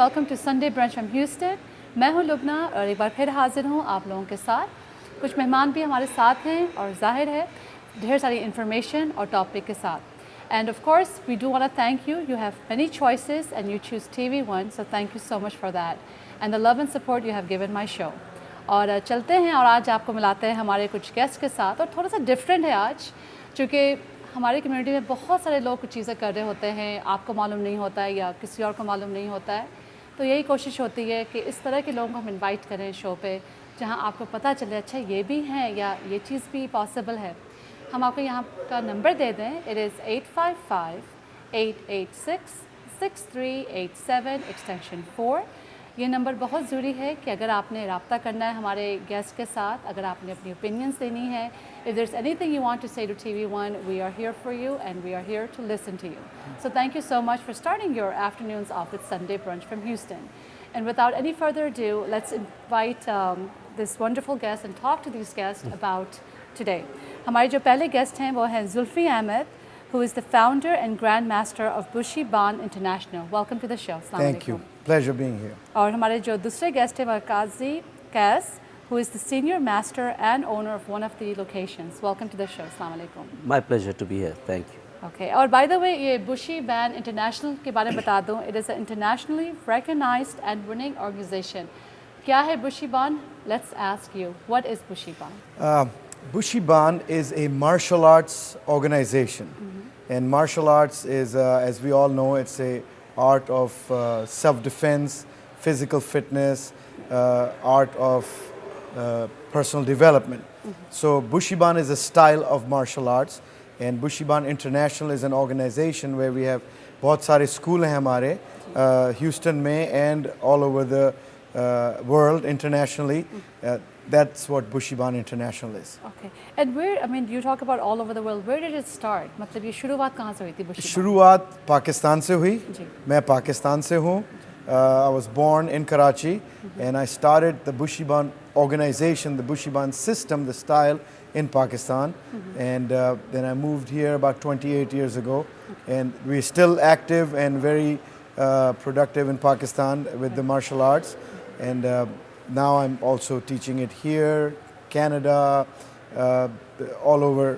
Welcome to Sunday brunch from Houston. मैं हूं लुबना और एक बार फिर हाजिर हूं आप लोगों के साथ। कुछ मेहमान भी हमारे साथ हैं और जाहिर है ढेर सारी इन्फॉर्मेशन और टॉपिक के साथ। And of course we do want to thank you, you have many choices and you choose TV1, so thank you so much for that and the love and support you have given my show. और चलते हैं और आज आपको मिलाते हैं हमारे कुछ गेस्ट के साथ। और थोड़ा सा डिफरेंट है आज, चूँकि हमारी कम्युनिटी में बहुत सारे लोग कुछ चीज़ें कर रहे होते हैं, आपको मालूम नहीं होता है या किसी और को मालूम नहीं होता है। तो यही कोशिश होती है कि इस तरह के लोगों को हम इनवाइट करें शो पे, जहां आपको पता चले अच्छा ये भी हैं या ये चीज़ भी पॉसिबल है। हम आपको यहाँ का नंबर दे दें, इट इज़ 855-886-6387 एक्सटेंशन 4। ये नंबर बहुत ज़रूरी है कि अगर आपने रब्ता करना है हमारे गेस्ट के साथ, अगर आपने अपनी ओपिनियंस देनी है, if there's anything you want to say to TV1, we are here for you and we are here to listen to you. So thank you so much for starting your afternoons off with Sunday Brunch from Houston. And without any further ado, let's invite this wonderful guest and talk to these guests about today. हमारे जो पहले guest हैं वो हैं Zulfi Ahmad, who is the founder and Grand Master of Bushy Ban International. Welcome to the show. Thank you. Pleasure being here. और हमारे जो दूसरे गेस्ट हैं वो काजी कैस, who is the Senior Master and owner of one of the locations. Welcome to the show. Assalamu alaikum. My pleasure to be here. Thank you. Okay. और by the way, ये Bushy Ban International के बारे में बता दूँ. It is an internationally recognized and winning organization. क्या है Bushy Ban? Let's ask you. What is Bushy Ban? Bushy Ban is a martial arts organization. And martial arts is, as we all know, it's a art of self-defense, physical fitness, art of personal development. So Bushy Ban is a style of martial arts, and Bushy Ban International is an organization where we have बहुत सारे school हैं हमारे Houston में and all over the world internationally. That's what Bushy Ban International is. Okay. And where, I mean, you talk about all over the world. Where did it start? मतलब ये शुरुआत कहाँ से हुई थी Bushy Ban? शुरुआत पाकिस्तान से हुई. जी. मैं पाकिस्तान से हूँ. I was born in Karachi, and I started the Bushy Ban organization, the Bushy Ban system, the style in Pakistan. And then I moved here about 28 years ago. And we're still active and very productive in Pakistan with the martial arts. And now I'm also teaching it here, Canada, all over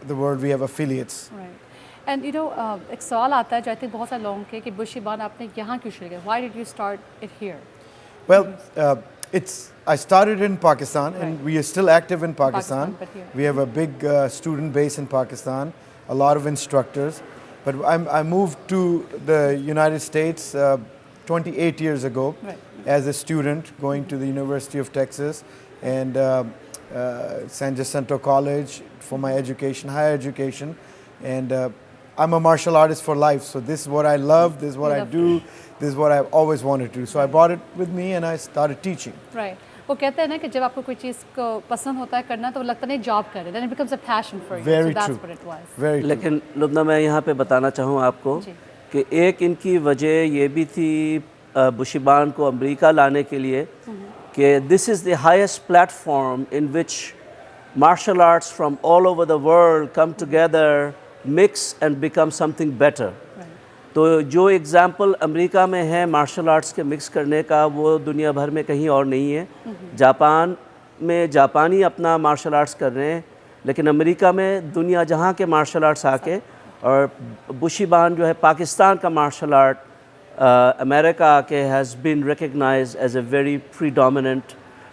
the world we have affiliates. Right. And you know, एक सवाल आता है जो I think बहुत सारे लोगों के कि Bushy Ban आपने यहाँ क्यों शुरू किया? Why did you start it here? Well, I started in Pakistan, and we are still active in Pakistan. But here. We have a big student base in Pakistan, a lot of instructors. But I moved to the United States 28 years ago as a student, going to the University of Texas and San Jacinto College for my education, higher education. And I'm a martial artist for life, so this is what I love, this is what I do, this is what I've always wanted to do. So I brought it with me and I started teaching. Right. वो कहते हैं ना कि जब आपको कोई चीज़ को पसंद होता है करना तो वो लगता नहीं जॉब करे, then it becomes a passion for you. Very so that's true. what it was. Very true. लेकिन लुबना मैं यहाँ पे बताना चाहूँ आपको कि एक इनकी वजह ये भी थी बुशी बान को अमेरिका लाने के लिए कि this is the highest platform in which martial arts from all over the world come together, mix and become something better. तो जो एग्ज़ाम्पल अमेरिका में है मार्शल आर्ट्स के मिक्स करने का, वो दुनिया भर में कहीं और नहीं है. जापान में जापानी अपना मार्शल आर्ट्स कर रहे हैं, लेकिन अमेरिका में दुनिया जहाँ के मार्शल आर्ट्स आके, और बुशी बान जो है पाकिस्तान का मार्शल आर्ट अमेरिका आके has been recognised as a very predominant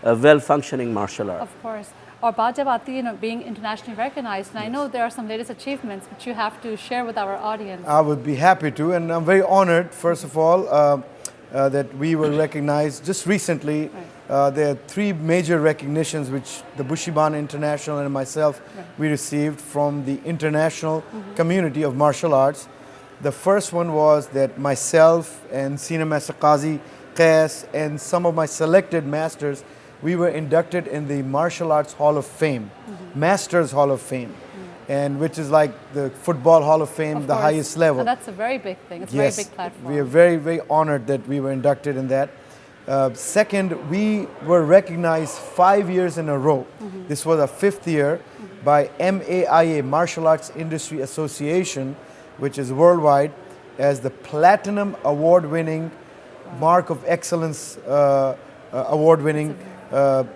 well functioning martial art. Of course. और बात जब आती है ना being internationally recognized, and I know there are some latest achievements which you have to share with our audience. I would be happy to, and I'm very honored, first of all, that we were recognized just recently. There are 3 major recognitions which the Bushy Ban International and myself we received from the international community of martial arts. The first one was that myself and Senior Master Qazi Qais and some of my selected masters, we were inducted in the Martial Arts Hall of Fame, Masters Hall of Fame, and which is like the Football Hall of Fame, Of the course. highest level. And that's a very big thing. It's a Yes, very big platform. we are very, very honored that we were inducted in that. Second, we were recognized 5 years in a row. This was our 5th year by MAIA, Martial Arts Industry Association, which is worldwide, as the Platinum Award-winning Mark of Excellence award-winning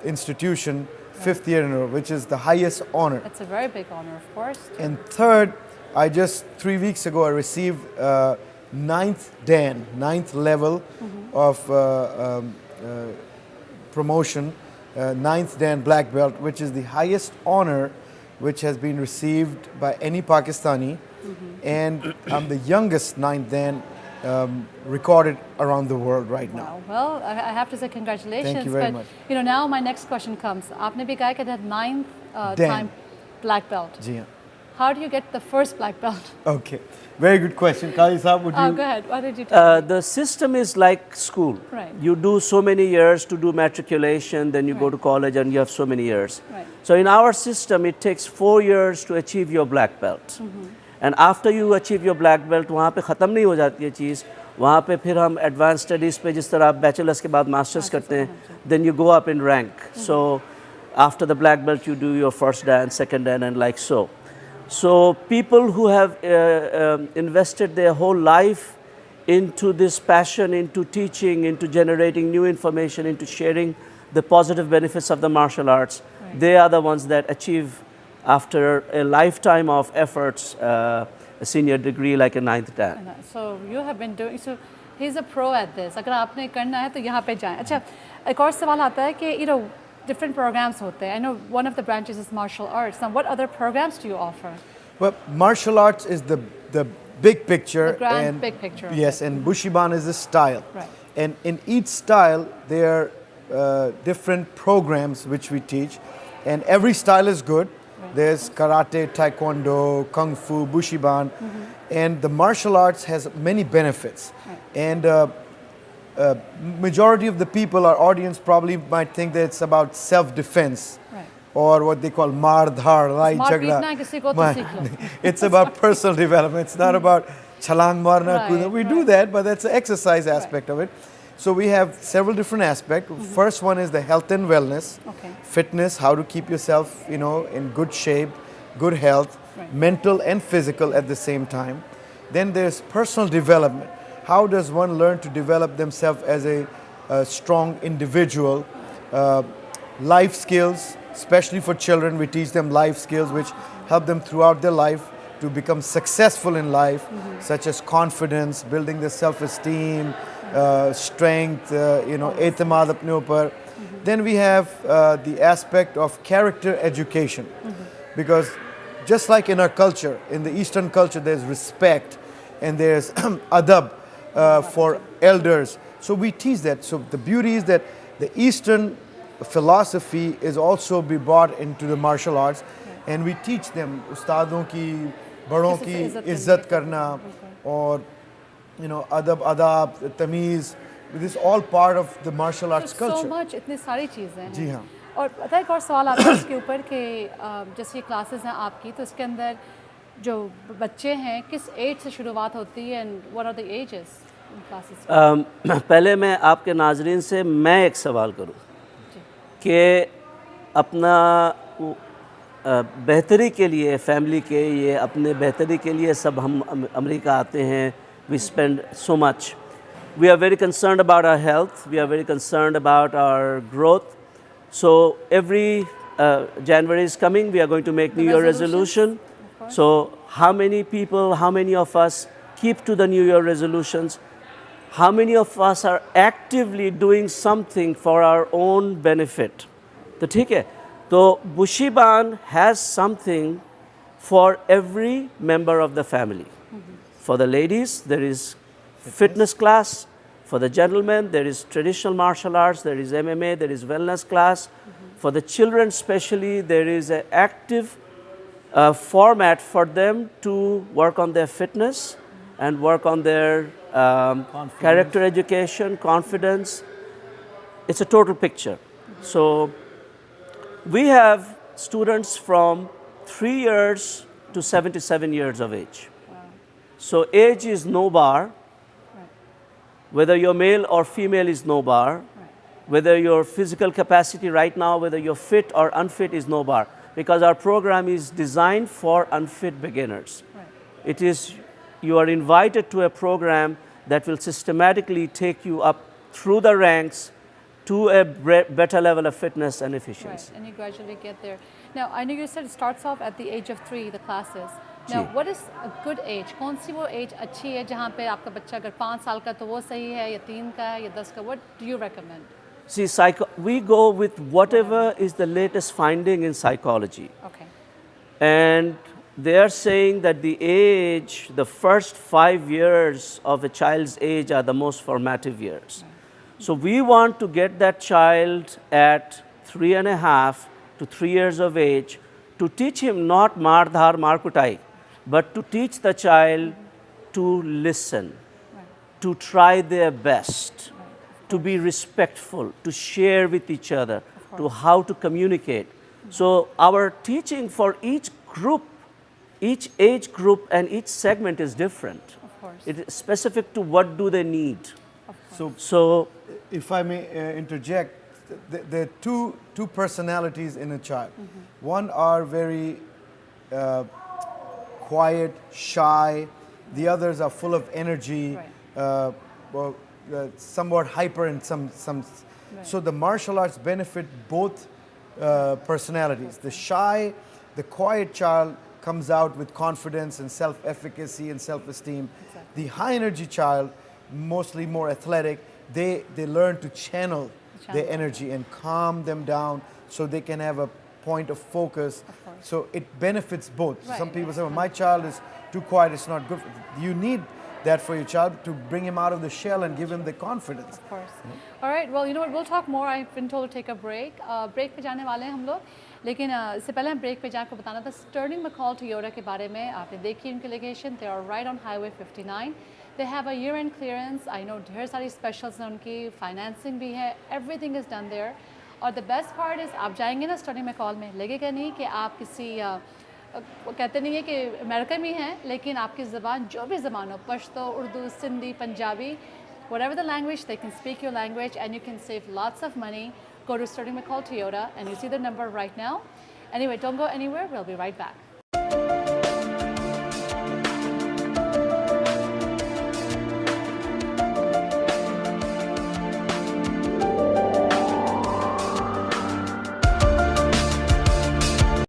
institution, 5th year in a row, which is the highest honor. It's a very big honor, of course. And third, I just 3 weeks ago I received ninth Dan, ninth level of promotion, ninth Dan black belt, which is the highest honor which has been received by any Pakistani, and I'm the youngest ninth Dan recorded around the world right now. Wow. Well, I have to say congratulations. Thank you very but, much. You know, now my next question comes. आपने भी कहा कि that ninth Dan. time black belt. जी हाँ. How do you get the first black belt? Okay, very good question. Qadi Saab, would Oh, you? go ahead. What did you tell me? The system is like school. Right. You do so many years to do matriculation, then you go Right. to college and you have so many years. Right. So in our system, it takes 4 years to achieve your black belt. And after you achieve your black belt, वहाँ पे ख़त्म नहीं हो जाती है चीज़. वहाँ पे फिर हम advanced studies पे जिस तरह आप bachelor's के बाद masters करते हैं, then you go up in rank. So after the black belt, you do your first dan, second dan, and like so. So people who have invested their whole life into this passion, into teaching, into generating new information, into sharing the positive benefits of the martial arts, they are the ones that achieve, after a lifetime of efforts, a senior degree like a ninth dan. So you have been doing. So he's a pro at this. अगर आपने करना है तो यहाँ पे जाएं. अच्छा, एक और सवाल आता है कि different programs होते हैं. I know one of the branches is martial arts. Now, what other programs do you offer? Well, martial arts is the big picture. The grand and big picture of Yes, and Bushiban is the style. Right. And in each style, there are different programs which we teach. And every style is good. There's karate, taekwondo, kung fu, Bushiban. And the martial arts has many benefits. And majority of the people, our audience probably might think that it's about self-defense. Right. Or what they call maar dhar, rai मार jagda. पीटना है किसी को तो सीख लो. It's about personal development. It's not about chalang marna, Right, kuda. We do right. that, but that's the exercise aspect of it. So we have several different aspects. First one is the health and wellness, Okay. fitness, how to keep yourself, in good shape, good health, Right. mental and physical at the same time. Then there's personal development. How does one learn to develop themselves as a strong individual? Life skills, especially for children, we teach them life skills which help them throughout their life to become successful in life, such as confidence, building their self-esteem, strength, e'timad apne upar. Then we have the aspect of character education, because just like in our culture, in the Eastern culture, there's respect and there's adab for elders. So we teach that. So the beauty is that the Eastern philosophy is also be brought into the martial arts, and we teach them ustadon ki, badon ki izzat karna, or adab, tamiz. This is all part of the martial arts So culture. much, इतनी सारी चीज़ें हैं. जी हाँ. और पता है एक और सवाल आता है इसके ऊपर कि जैसे ये क्लासेस हैं आपकी, तो इसके अंदर जो बच्चे हैं किस एज से शुरुआत होती है and what are the ages in classes? पहले मैं आपके नाजरीन से मैं एक सवाल करूं कि अपना बेहतरी के लिए, फैमिली के ये अपने बेहतरी के लिए सब हम अमेरिका आते हैं. We spend so much. We are very concerned about our health. We are very concerned about our growth. So every January is coming, we are going to make New Year resolution. So how many people, how many of us keep to the New Year resolutions? How many of us are actively doing something for our own benefit? तो ठीक है. तो Bushiban has something for every member of the family. For the ladies, there is fitness class. For the gentlemen, there is traditional martial arts, there is MMA, there is wellness class. For the children especially, there is an active format for them to work on their fitness and work on their character education, confidence. It's a total picture. So we have students from 3 years to 77 years of age. So age is no bar. Whether you're male or female is no bar. Whether your physical capacity right now, whether you're fit or unfit is no bar. Because our program is designed for unfit beginners. It is, you are invited to a program that will systematically take you up through the ranks to a better level of fitness and efficiency. Right, and you gradually get there. Now, I know you said it starts off at the age of 3, the classes. Now, ji. what is a good age? कौन सी वो age अच्छी है जहाँ पे आपका बच्चा अगर 5 साल का तो वो सही है या 3 का है या 10 का? What do you recommend? See, we go with whatever is the latest finding in psychology. Okay. And they are saying that the first 5 years of a child's age are the most formative years. So we want to get that child at 3.5 to 3 years of age to teach him not mardhar markutai, but to teach the child to listen, to try their best, to be respectful, to share with each other, to how to communicate. So our teaching for each group, each age group and each segment is different. Of course. It is specific to what do they need. So, if I may interject, there are two personalities in a child. One are very quiet, shy. The others are full of energy, somewhat hyper in some. So the martial arts benefit both personalities. The shy, the quiet child comes out with confidence and self-efficacy and self-esteem. The high energy child, mostly more athletic, they learn to channel their energy and calm them down so they can have a point of focus. So it benefits both. Right, Some people say, well, my child is too quiet, it's not good. You need that for your child to bring him out of the shell and give him the confidence. Of course. All right, well, you know what, we'll talk more. I've been told to take a break. Break पे जाने वाले हैं हम लोग, लेकिन इससे पहले हम break पे जाकर बताना था Sterling McCall Toyota के बारे में. आपने देखी उनकी location, they are right on Highway 59. They have a year-end clearance. I know ढेर सारी specials हैं उनकी, financing भी है, everything is done there. और the best part is आप जाएंगे ना Sterling McCall में, लगेगा नहीं कि आप किसी वो कहते नहीं है कि अमेरिका में हैं, लेकिन आपकी ज़बान जो भी ज़बान हो, Pashto, Urdu, Sindhi, Punjabi, whatever the language, they can speak your language and you can save lots of money. Go to Sterling McCall Toyota and you see the number right now. Anyway, don't go anywhere. We'll be right back.